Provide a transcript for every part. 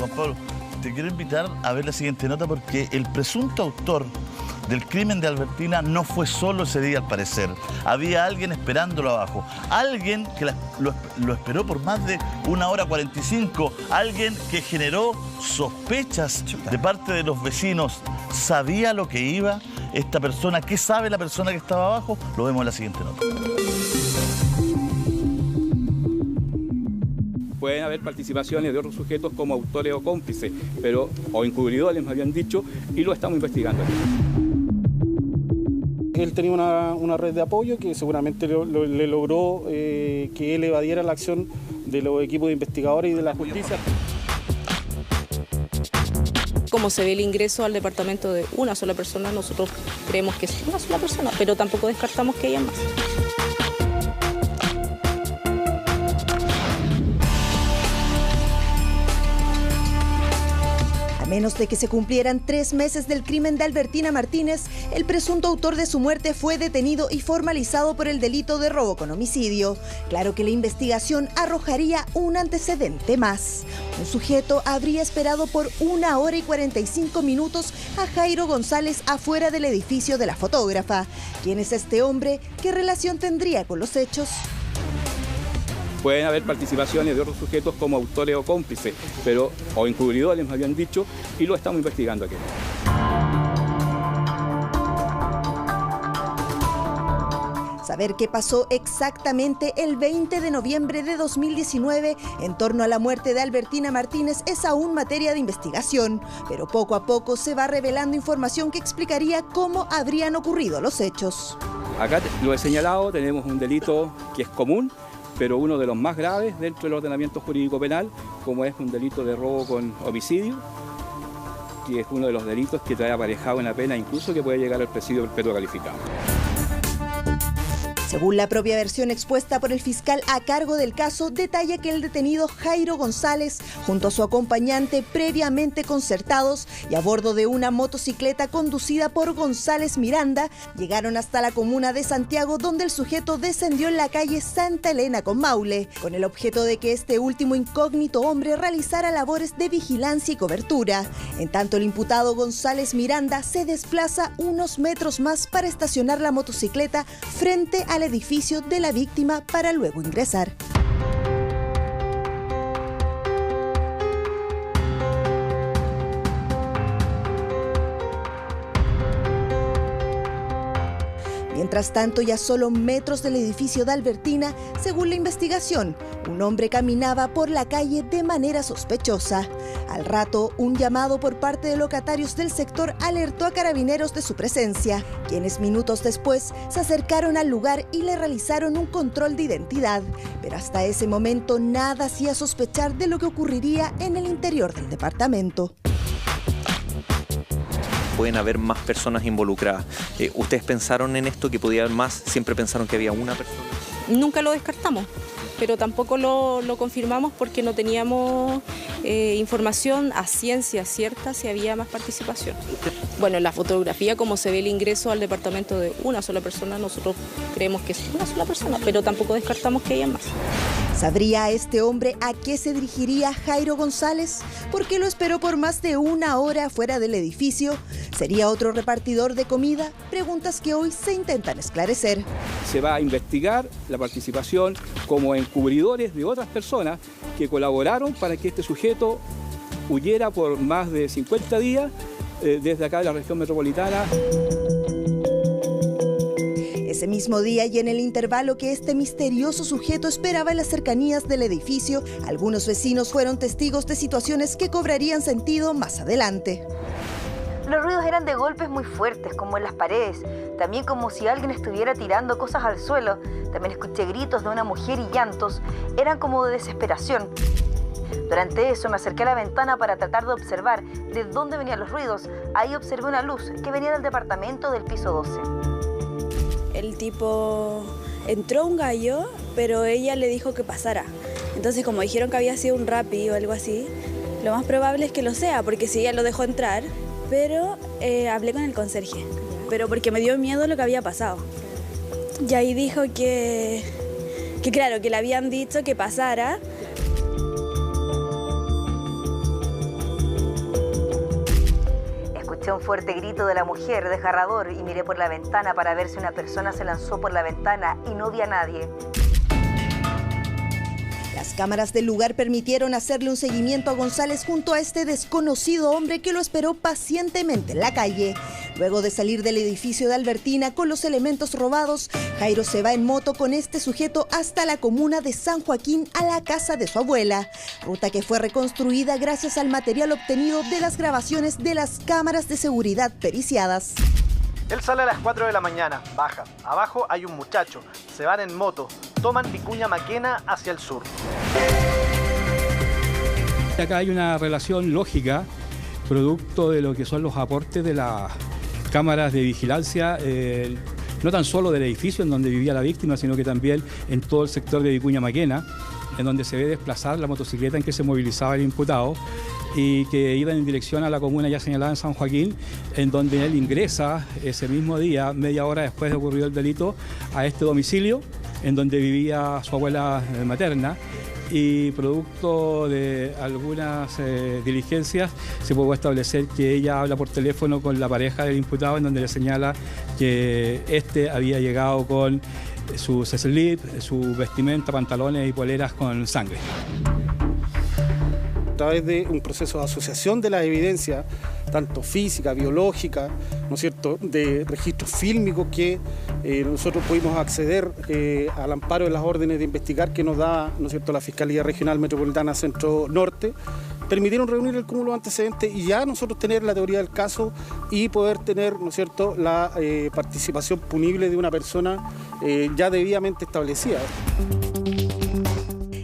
Don Pablo, te quiero invitar a ver la siguiente nota porque el presunto autor del crimen de Albertina no fue solo ese día al parecer. Había alguien esperándolo abajo. Alguien que lo esperó por más de 1 hora 45. Alguien que generó sospechas de parte de los vecinos. ¿Sabía lo que iba esta persona? ¿Qué sabe la persona que estaba abajo? Lo vemos en la siguiente nota. Pueden haber participaciones de otros sujetos como autores o cómplices, o encubridores, me habían dicho, y lo estamos investigando. Él tenía una red de apoyo que seguramente le logró que él evadiera la acción de los equipos de investigadores y de la justicia. Como se ve el ingreso al departamento de una sola persona, nosotros creemos que es una sola persona, pero tampoco descartamos que haya más. A menos de que se cumplieran 3 meses del crimen de Albertina Martínez, el presunto autor de su muerte fue detenido y formalizado por el delito de robo con homicidio. Claro que la investigación arrojaría un antecedente más. Un sujeto habría esperado por 1 hora y 45 minutos a Jairo González afuera del edificio de la fotógrafa. ¿Quién es este hombre? ¿Qué relación tendría con los hechos? Pueden haber participaciones de otros sujetos como autores o cómplices, o encubridores, me habían dicho, y lo estamos investigando aquí. Saber qué pasó exactamente el 20 de noviembre de 2019 en torno a la muerte de Albertina Martínez es aún materia de investigación, pero poco a poco se va revelando información que explicaría cómo habrían ocurrido los hechos. Acá lo he señalado, tenemos un delito que es común, pero uno de los más graves dentro del ordenamiento jurídico penal, como es un delito de robo con homicidio, que es uno de los delitos que trae aparejado una pena incluso que puede llegar al presidio perpetuo calificado. Según la propia versión expuesta por el fiscal a cargo del caso, detalla que el detenido Jairo González, junto a su acompañante previamente concertados y a bordo de una motocicleta conducida por González Miranda, llegaron hasta la comuna de Santiago, donde el sujeto descendió en la calle Santa Elena con Maule, con el objeto de que este último incógnito hombre realizara labores de vigilancia y cobertura. En tanto, el imputado González Miranda se desplaza unos metros más para estacionar la motocicleta frente al edificio de la víctima para luego ingresar. Mientras tanto, y a solo metros del edificio de Albertina, según la investigación, un hombre caminaba por la calle de manera sospechosa. Al rato, un llamado por parte de locatarios del sector alertó a carabineros de su presencia, quienes minutos después se acercaron al lugar y le realizaron un control de identidad. Pero hasta ese momento nada hacía sospechar de lo que ocurriría en el interior del departamento. Pueden haber más personas involucradas. ¿Ustedes pensaron en esto, que podía haber más? ¿Siempre pensaron que había una persona? Nunca lo descartamos, pero tampoco lo confirmamos porque no teníamos información a ciencia cierta si había más participación. Bueno, en la fotografía, como se ve el ingreso al departamento de una sola persona, nosotros creemos que es una sola persona, pero tampoco descartamos que haya más. ¿Sabría este hombre a qué se dirigiría Jairo González? ¿Por qué lo esperó por más de 1 hora fuera del edificio? ¿Sería otro repartidor de comida? Preguntas que hoy se intentan esclarecer. Se va a investigar la participación como encubridores de otras personas que colaboraron para que este sujeto huyera por más de 50 días desde acá de la región metropolitana. Ese mismo día y en el intervalo que este misterioso sujeto esperaba en las cercanías del edificio, algunos vecinos fueron testigos de situaciones que cobrarían sentido más adelante. Los ruidos eran de golpes muy fuertes, como en las paredes, también como si alguien estuviera tirando cosas al suelo. También escuché gritos de una mujer y llantos, eran como de desesperación. Durante eso me acerqué a la ventana para tratar de observar de dónde venían los ruidos. Ahí observé una luz que venía del departamento del piso 12. El tipo entró un gallo, pero ella le dijo que pasara. Entonces, como dijeron que había sido un Rappi o algo así, lo más probable es que lo sea, porque si ella lo dejó entrar, pero hablé con el conserje, pero porque me dio miedo lo que había pasado. Y ahí dijo que claro, que le habían dicho que pasara. Escuché un fuerte grito de la mujer, desgarrador, y miré por la ventana para ver si una persona se lanzó por la ventana y no vi a nadie. Las cámaras del lugar permitieron hacerle un seguimiento a González junto a este desconocido hombre que lo esperó pacientemente en la calle. Luego de salir del edificio de Albertina con los elementos robados, Jairo se va en moto con este sujeto hasta la comuna de San Joaquín, a la casa de su abuela. Ruta que fue reconstruida gracias al material obtenido de las grabaciones de las cámaras de seguridad periciadas. Él sale a las 4 de la mañana, baja. Abajo hay un muchacho. Se van en moto. Toman Vicuña Maquena hacia el sur. Acá hay una relación lógica, producto de lo que son los aportes de las cámaras de vigilancia, no tan solo del edificio en donde vivía la víctima, sino que también en todo el sector de Vicuña Maquena, en donde se ve desplazar la motocicleta en que se movilizaba el imputado y que iba en dirección a la comuna ya señalada en San Joaquín, en donde él ingresa ese mismo día, media hora después de ocurrido el delito, a este domicilio en donde vivía su abuela materna, y producto de algunas diligencias se pudo establecer que ella habla por teléfono con la pareja del imputado, en donde le señala que este había llegado con sus slips, su vestimenta, pantalones y poleras con sangre. A través de un proceso de asociación de las evidencias, tanto física, biológica, ¿no es cierto?, de registros fílmicos que nosotros pudimos acceder al amparo de las órdenes de investigar que nos da, ¿no es cierto?, la Fiscalía Regional Metropolitana Centro Norte, permitieron reunir el cúmulo de antecedentes y ya nosotros tener la teoría del caso y poder tener, ¿no es cierto?, la participación punible de una persona ya debidamente establecida.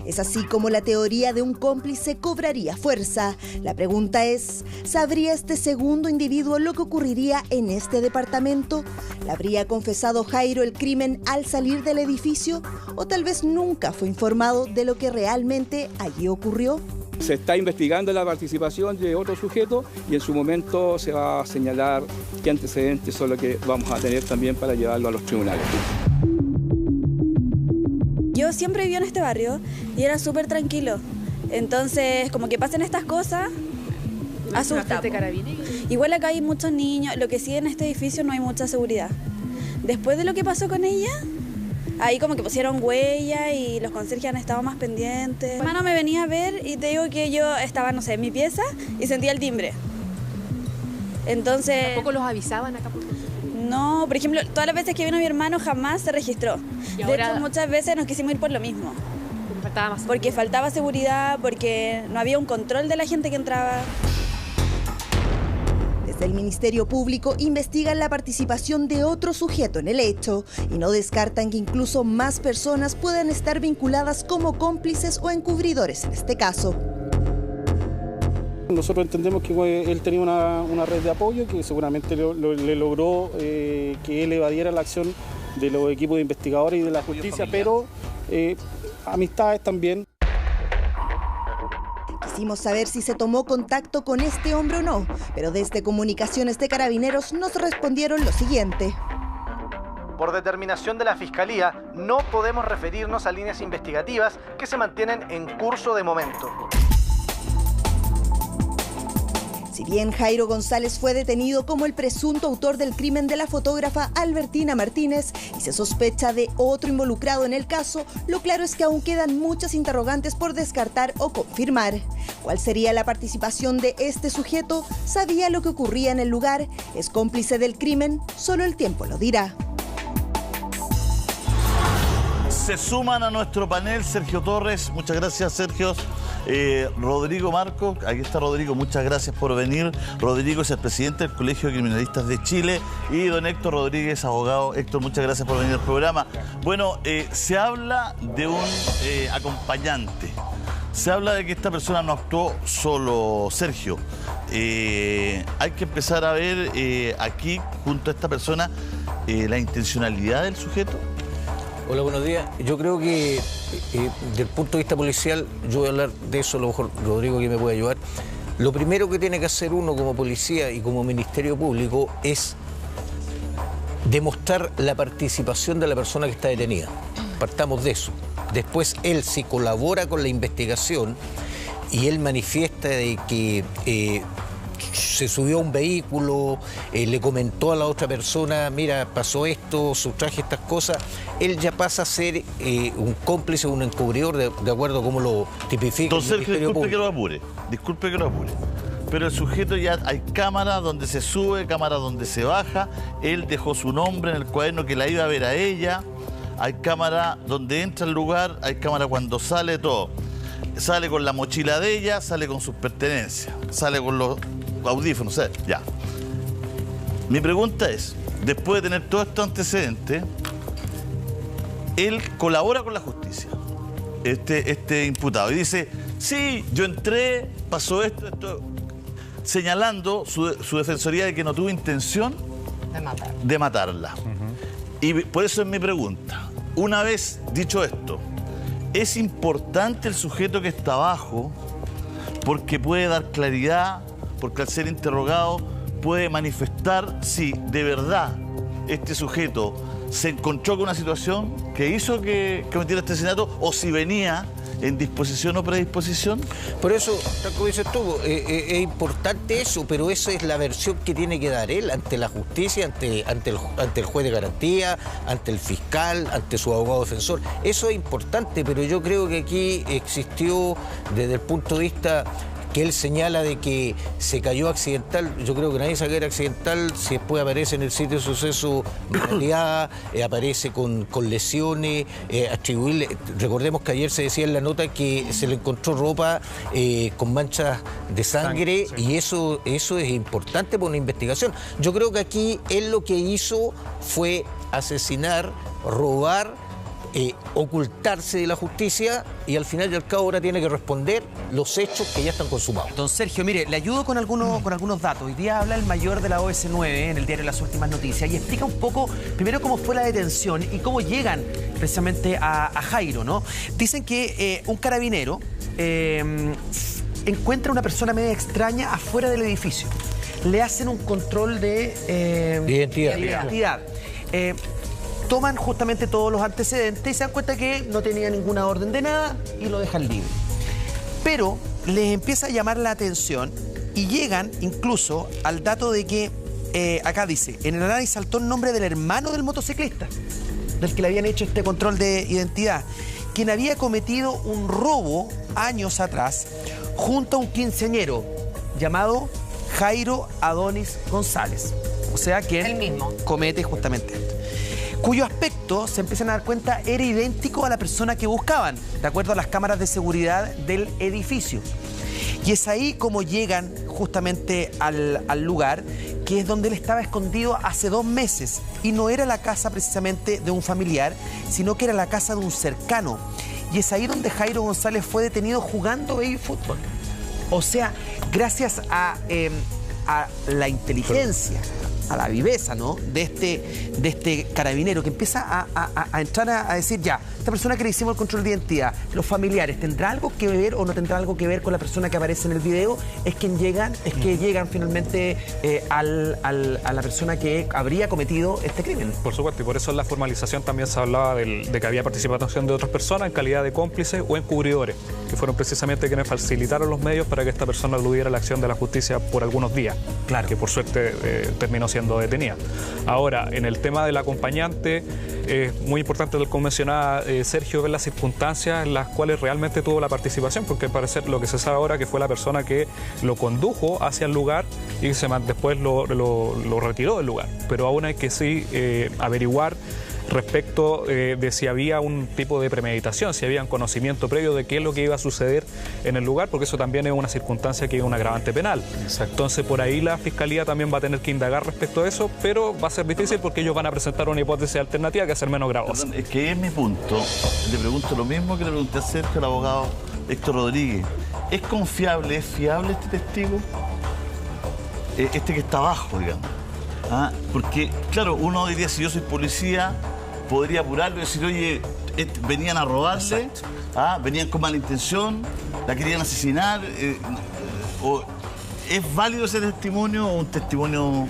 Es así como la teoría de un cómplice cobraría fuerza. La pregunta es, ¿sabría este segundo individuo lo que ocurriría en este departamento? ¿Le habría confesado Jairo el crimen al salir del edificio? ¿O tal vez nunca fue informado de lo que realmente allí ocurrió? Se está investigando la participación de otro sujeto y en su momento se va a señalar qué antecedentes son los que vamos a tener también para llevarlo a los tribunales. Yo siempre viví en este barrio y era súper tranquilo. Entonces, como que pasen estas cosas, asusta. Igual acá hay muchos niños, lo que sí en este edificio no hay mucha seguridad. Después de lo que pasó con ella, ahí como que pusieron huella y los conserjes han estado más pendientes. Mi hermano me venía a ver y te digo que yo estaba, no sé, en mi pieza y sentía el timbre. Entonces... ¿Tampoco los avisaban acá? No, por ejemplo, todas las veces que vino mi hermano jamás se registró. De hecho, muchas veces nos quisimos ir por lo mismo. Porque faltaba seguridad, porque no había un control de la gente que entraba. Desde el Ministerio Público investigan la participación de otro sujeto en el hecho y no descartan que incluso más personas puedan estar vinculadas como cómplices o encubridores en este caso. Nosotros entendemos que él tenía una red de apoyo que seguramente le logró que él evadiera la acción de los equipos de investigadores y de la justicia, pero amistades también. Quisimos saber si se tomó contacto con este hombre o no, pero desde Comunicaciones de Carabineros nos respondieron lo siguiente. Por determinación de la Fiscalía, no podemos referirnos a líneas investigativas que se mantienen en curso de momento. Si bien Jairo González fue detenido como el presunto autor del crimen de la fotógrafa Albertina Martínez y se sospecha de otro involucrado en el caso, lo claro es que aún quedan muchas interrogantes por descartar o confirmar. ¿Cuál sería la participación de este sujeto? ¿Sabía lo que ocurría en el lugar? ¿Es cómplice del crimen? Solo el tiempo lo dirá. Se suman a nuestro panel Sergio Torres, muchas gracias Sergio. Rodrigo Marco, aquí está Rodrigo, muchas gracias por venir. Rodrigo es el presidente del Colegio de Criminalistas de Chile y don Héctor Rodríguez, abogado. Héctor, muchas gracias por venir al programa. Bueno, se habla de un acompañante. Se habla de que esta persona no actuó solo, Sergio. Hay que empezar a ver aquí, junto a esta persona, la intencionalidad del sujeto. Hola, buenos días. Yo creo que del punto de vista policial, yo voy a hablar de eso, a lo mejor Rodrigo que me puede ayudar. Lo primero que tiene que hacer uno como policía y como Ministerio Público es demostrar la participación de la persona que está detenida. Partamos de eso. Después él, si colabora con la investigación y él manifiesta de que se subió a un vehículo, le comentó a la otra persona, mira, pasó esto, sustraje estas cosas, él ya pasa a ser un cómplice, un encubridor, de acuerdo a cómo lo tipifica el Ministerio Público. Disculpe que lo apure. Pero el sujeto ya hay cámaras donde se sube, cámaras donde se baja. Él dejó su nombre en el cuaderno que la iba a ver a ella. Hay cámara donde entra al lugar, hay cámara cuando sale, todo. Sale con la mochila de ella, sale con sus pertenencias, sale con los audífonos, o sea, ya. Mi pregunta es, después de tener todos estos antecedentes, él colabora con la justicia, este imputado, y dice, sí, yo entré, pasó esto, señalando su defensoría de que no tuvo intención de matarla. Y por eso es mi pregunta. Una vez dicho esto, ¿es importante el sujeto que está abajo porque puede dar claridad, porque al ser interrogado puede manifestar si de verdad este sujeto se encontró con una situación que hizo que cometiera este asesinato o si venía en disposición o predisposición? Por eso, tal como dices tú, es importante eso, pero esa es la versión que tiene que dar él ante la justicia, ante el juez de garantía, ante el fiscal, ante su abogado defensor. Eso es importante, pero yo creo que aquí existió, desde el punto de vista que él señala de que se cayó accidental, yo creo que nadie sabe que era accidental, si después aparece en el sitio de suceso baleada, aparece con lesiones, atribuirle, recordemos que ayer se decía en la nota que se le encontró ropa con manchas de sangre, sí. Y eso es importante por una investigación. Yo creo que aquí él lo que hizo fue asesinar, robar, ocultarse de la justicia y al final y al cabo ahora tiene que responder los hechos que ya están consumados. Don Sergio, mire, le ayudo con algunos datos. Hoy día habla el mayor de la OS9 en el diario Las Últimas Noticias y explica un poco, primero, cómo fue la detención y cómo llegan precisamente a Jairo, ¿no? Dicen que un carabinero encuentra una persona media extraña afuera del edificio. Le hacen un control de identidad. Toman justamente todos los antecedentes y se dan cuenta que no tenía ninguna orden de nada y lo dejan libre. Pero les empieza a llamar la atención y llegan incluso al dato de que, acá dice, en el análisis saltó el nombre del hermano del motociclista, del que le habían hecho este control de identidad, quien había cometido un robo años atrás junto a un quinceañero llamado Jairo Adonis González. O sea, quien comete justamente esto, cuyo aspecto, se empiezan a dar cuenta, era idéntico a la persona que buscaban, de acuerdo a las cámaras de seguridad del edificio. Y es ahí como llegan justamente al lugar, que es donde él estaba escondido hace 2 meses. Y no era la casa precisamente de un familiar, sino que era la casa de un cercano. Y es ahí donde Jairo González fue detenido jugando baby fútbol. O sea, gracias a la inteligencia, a la viveza, ¿no?, de este carabinero que empieza a entrar a decir, ya, esta persona que le hicimos el control de identidad, los familiares, ¿tendrá algo que ver o no tendrá algo que ver con la persona que aparece en el video? Es que llegan finalmente a la persona que habría cometido este crimen. Por supuesto, y por eso en la formalización también se hablaba de que había participación de otras personas en calidad de cómplices o encubridores, que fueron precisamente quienes facilitaron los medios para que esta persona eludiera la acción de la justicia por algunos días, claro, que por suerte terminó siendo detenida. Ahora, en el tema del acompañante, es muy importante, como mencionaba Sergio, ver las circunstancias en las cuales realmente tuvo la participación, porque al parecer lo que se sabe ahora que fue la persona que lo condujo hacia el lugar y después lo retiró del lugar. Pero aún hay que sí averiguar respecto de si había un tipo de premeditación, si había un conocimiento previo de qué es lo que iba a suceder en el lugar, porque eso también es una circunstancia que es un agravante penal. Exacto. Entonces, por ahí la Fiscalía también va a tener que indagar respecto a eso, pero va a ser difícil porque ellos van a presentar una hipótesis alternativa que va a ser menos gravosa. Perdón, es que es mi punto. Le pregunto lo mismo que le pregunté a Sergio, al abogado Héctor Rodríguez. ¿Es confiable, es fiable este testigo? Este que está abajo, digamos. Porque, claro, uno diría, si yo soy policía, podría apurarlo y decir, oye, venían a robarle, venían con mala intención, la querían asesinar. ¿Es válido ese testimonio o un testimonio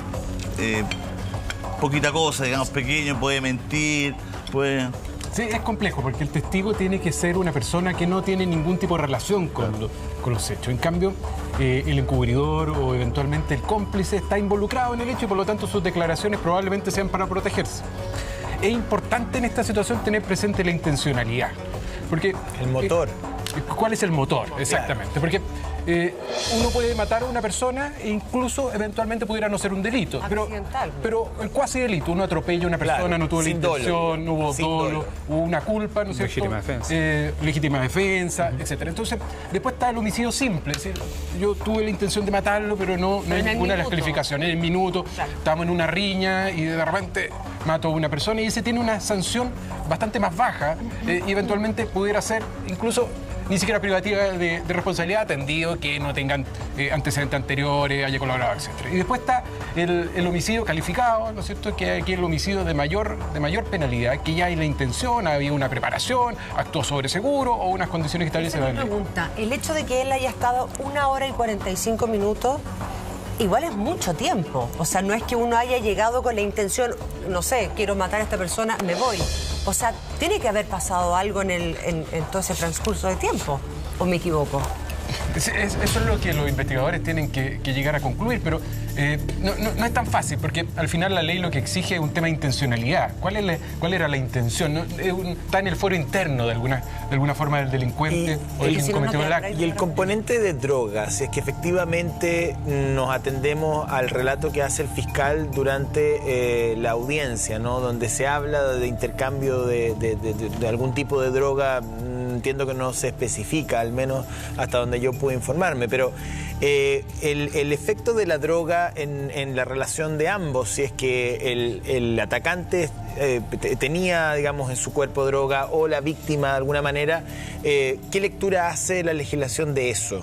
poquita cosa, digamos, pequeño, puede mentir, puede...? Sí, es complejo porque el testigo tiene que ser una persona que no tiene ningún tipo de relación con los hechos. En cambio, el encubridor o eventualmente el cómplice está involucrado en el hecho y por lo tanto sus declaraciones probablemente sean para protegerse. Es importante en esta situación tener presente la intencionalidad. Porque, el motor. ¿Cuál es el motor? Exactamente. Porque uno puede matar a una persona e incluso eventualmente pudiera no ser un delito. Pero el cuasi delito, uno atropella a una persona, no tuvo la intención, no hubo dolo, hubo una culpa, ¿no es cierto? Legítima defensa. Legítima defensa, etc. Entonces, después está el homicidio simple. Es decir, yo tuve la intención de matarlo, pero no hay ninguna de las calificaciones. En el minuto, estamos en una riña y de repente mato a una persona y ese tiene una sanción bastante más baja y eventualmente pudiera ser incluso ni siquiera privativa de responsabilidad, atendido que no tengan antecedentes anteriores, haya colaborado, etc. Y después está el homicidio calificado, ¿no es cierto?, que aquí es el homicidio de mayor penalidad, que ya hay la intención, había una preparación, actuó sobre seguro o unas condiciones que establecen la ley. Pregunta, el hecho de que él haya estado 1 hora y 45 minutos igual es mucho tiempo. O sea, no es que uno haya llegado con la intención, no sé, quiero matar a esta persona, me voy. O sea, tiene que haber pasado algo en todo ese transcurso de tiempo. ¿O me equivoco? Eso es lo que los investigadores tienen que llegar a concluir, pero no es tan fácil, porque al final la ley lo que exige es un tema de intencionalidad. ¿Cuál era la intención? ¿No? Está en el fuero interno de alguna forma del delincuente o de quien cometió el acto. Y el componente de drogas, si es que efectivamente nos atendemos al relato que hace el fiscal durante la audiencia, ¿no?, donde se habla de intercambio de algún tipo de droga, entiendo que no se especifica, al menos hasta donde yo pude informarme, pero el efecto de la droga en la relación de ambos, si es que el atacante tenía, digamos, en su cuerpo droga o la víctima de alguna manera, ¿qué lectura hace la legislación de eso?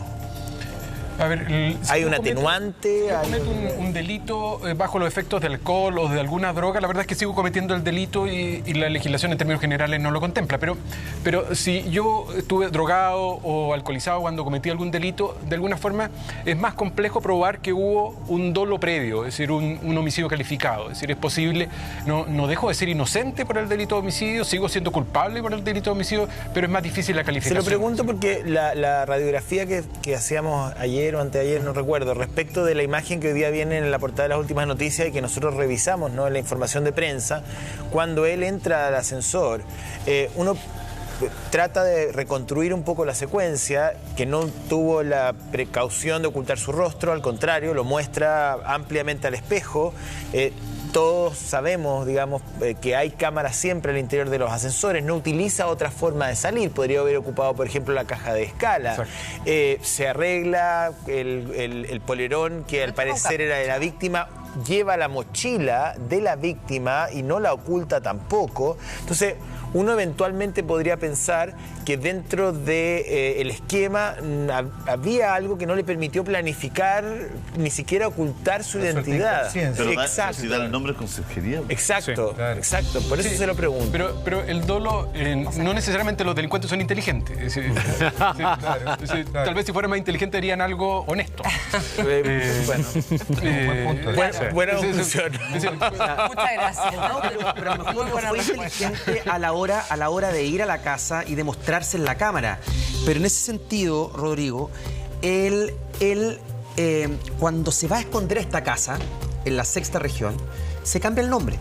A ver, ¿hay un atenuante? Si cometo un delito bajo los efectos de alcohol o de alguna droga, la verdad es que sigo cometiendo el delito y la legislación en términos generales no lo contempla. Pero si yo estuve drogado o alcoholizado cuando cometí algún delito, de alguna forma es más complejo probar que hubo un dolo previo, es decir, un homicidio calificado. Es decir, es posible, no dejo de ser inocente por el delito de homicidio, sigo siendo culpable por el delito de homicidio, pero es más difícil la calificación. Se lo pregunto porque la radiografía que hacíamos ayer o anteayer, no recuerdo, respecto de la imagen que hoy día viene en la portada de las últimas noticias y que nosotros revisamos, ¿no?, en la información de prensa, cuando él entra al ascensor, uno trata de reconstruir un poco la secuencia, que no tuvo la precaución de ocultar su rostro, al contrario, lo muestra ampliamente al espejo. Todos sabemos, digamos, que hay cámaras siempre al interior de los ascensores, no utiliza otra forma de salir, podría haber ocupado, por ejemplo, la caja de escala. Se arregla el polerón que al parecer era de la víctima, lleva la mochila de la víctima y no la oculta tampoco. Entonces, uno eventualmente podría pensar que dentro del esquema había algo que no le permitió planificar, ni siquiera ocultar su identidad. Pero exacto. Si da el nombre de consejería. Exacto, exacto. Por eso se lo pregunto. Pero el dolo, no necesariamente los delincuentes son inteligentes. Es decir, tal vez si fueran más inteligentes harían algo honesto. Buena conclusión. Muchas gracias. Pero a lo mejor no fue inteligente a la hora de ir a la casa y demostrarse en la cámara. Pero en ese sentido, Rodrigo, él cuando se va a esconder a esta casa, en la sexta región, se cambia el nombre.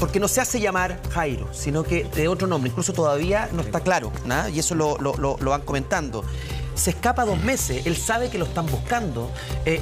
Porque no se hace llamar Jairo, sino que de otro nombre. Incluso todavía no está claro, ¿no? Y eso lo van comentando. Se escapa 2 meses, él sabe que lo están buscando,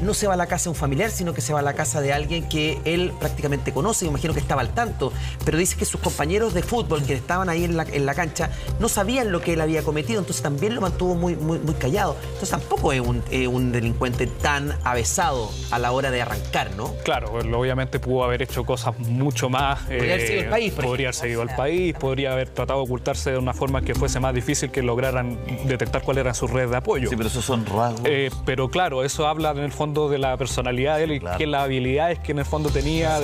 no se va a la casa de un familiar, sino que se va a la casa de alguien que él prácticamente conoce, me imagino que estaba al tanto, pero dice que sus compañeros de fútbol que estaban ahí en la cancha no sabían lo que él había cometido, entonces también lo mantuvo muy callado. Entonces tampoco es un delincuente tan avesado a la hora de arrancar, ¿no? Claro, obviamente pudo haber hecho cosas mucho más. Podría haber seguido al país, podría haber seguido al país, podría haber tratado de ocultarse de una forma que fuese más difícil que lograran detectar cuál era su red de apoyo. Sí, pero esos son rasgos. Pero claro, eso habla en el fondo de la personalidad de él y que las habilidades que en el fondo tenía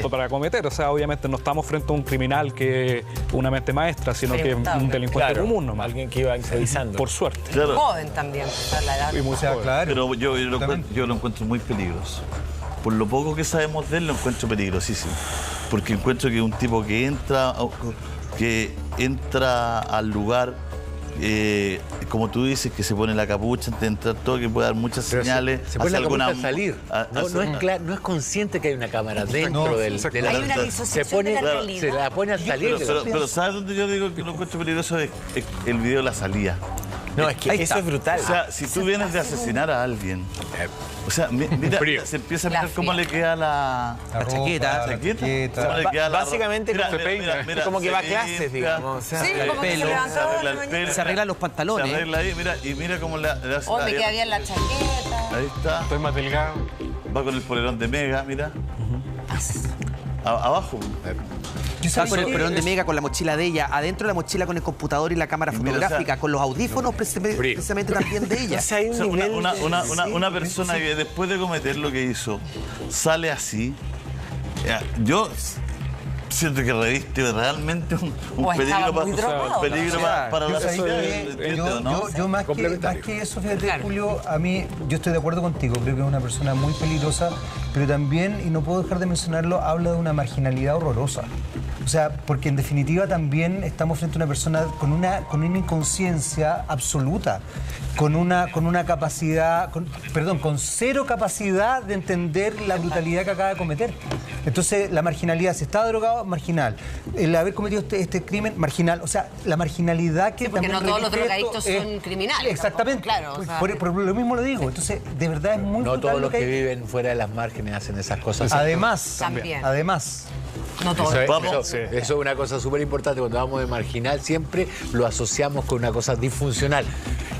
para cometer. O sea, obviamente no estamos frente a un criminal que es una mente maestra, sino que es un delincuente común nomás. Alguien que iba improvisando. Por suerte. Claro. Joven también, la edad. Y muy joven. Claro. Pero yo lo encuentro muy peligroso. Por lo poco que sabemos de él, lo encuentro peligrosísimo. Porque encuentro que es un tipo que entra que entra al lugar, como tú dices, que se pone la capucha antes de entrar todo, que puede dar muchas señales. Se pone la capucha al salir. No es consciente que hay una cámara dentro del Hay una disociación de la realidad. Se la pone al salir. Pero ¿sabes dónde yo digo que lo encuentro peligroso? Es el video de la salida. No, es que eso es brutal. O sea, si tú vienes de asesinar a alguien, o sea, mira, se empieza a mirar cómo le queda la chaqueta. Cómo le queda básicamente como que va a clases, digamos. O sea, sí, como que se levantó de la mañana. Se arreglan los pantalones. Se arregla ahí, mira, y mira cómo le hace. Oh, me queda bien la chaqueta. Ahí está. Estoy más delgado. Va con el polerón de Mega, mira. Abajo. Va con el polerón de Mega, con la mochila de ella, adentro de la mochila con el computador y la cámara fotográfica, con los audífonos precisamente también de ella. O sea, hay un nivel una persona que después de cometer lo que hizo, sale así. Yo siento que reviste realmente un peligro para la sociedad. Yo más que eso, fíjate, Julio, a mí, yo estoy de acuerdo contigo, creo que es una persona muy peligrosa, pero también, y no puedo dejar de mencionarlo, habla de una marginalidad horrorosa. O sea, porque en definitiva también estamos frente a una persona con una inconsciencia absoluta, con una capacidad, con cero capacidad de entender la brutalidad que acaba de cometer. Entonces, la marginalidad, si estaba drogado, marginal. El haber cometido este crimen, marginal. O sea, la marginalidad que porque también... no todos los drogadictos son criminales. Exactamente. Claro, o sea, por lo mismo lo digo. Entonces, de verdad es muy brutal. No todos los que viven fuera de las márgenes hacen esas cosas. Además, no todos. Eso es una cosa súper importante. Cuando hablamos de marginal, siempre lo asociamos con una cosa disfuncional.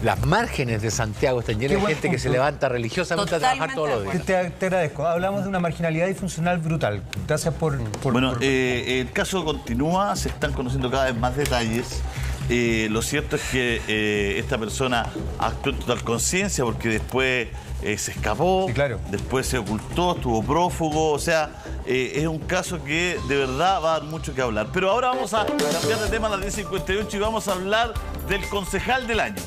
Las márgenes de Santiago están llenas de gente que se levanta religiosamente a trabajar todos los días. Te agradezco. Hablamos de una marginalidad disfuncional brutal. Gracias por... Bueno, el caso continúa, se están conociendo cada vez más detalles. Lo cierto es que esta persona actuó en total conciencia porque después se escapó, después se ocultó, estuvo prófugo, o sea, es un caso que de verdad va a dar mucho que hablar. Pero ahora vamos a cambiar de tema a las 10:58 y vamos a hablar del concejal del año.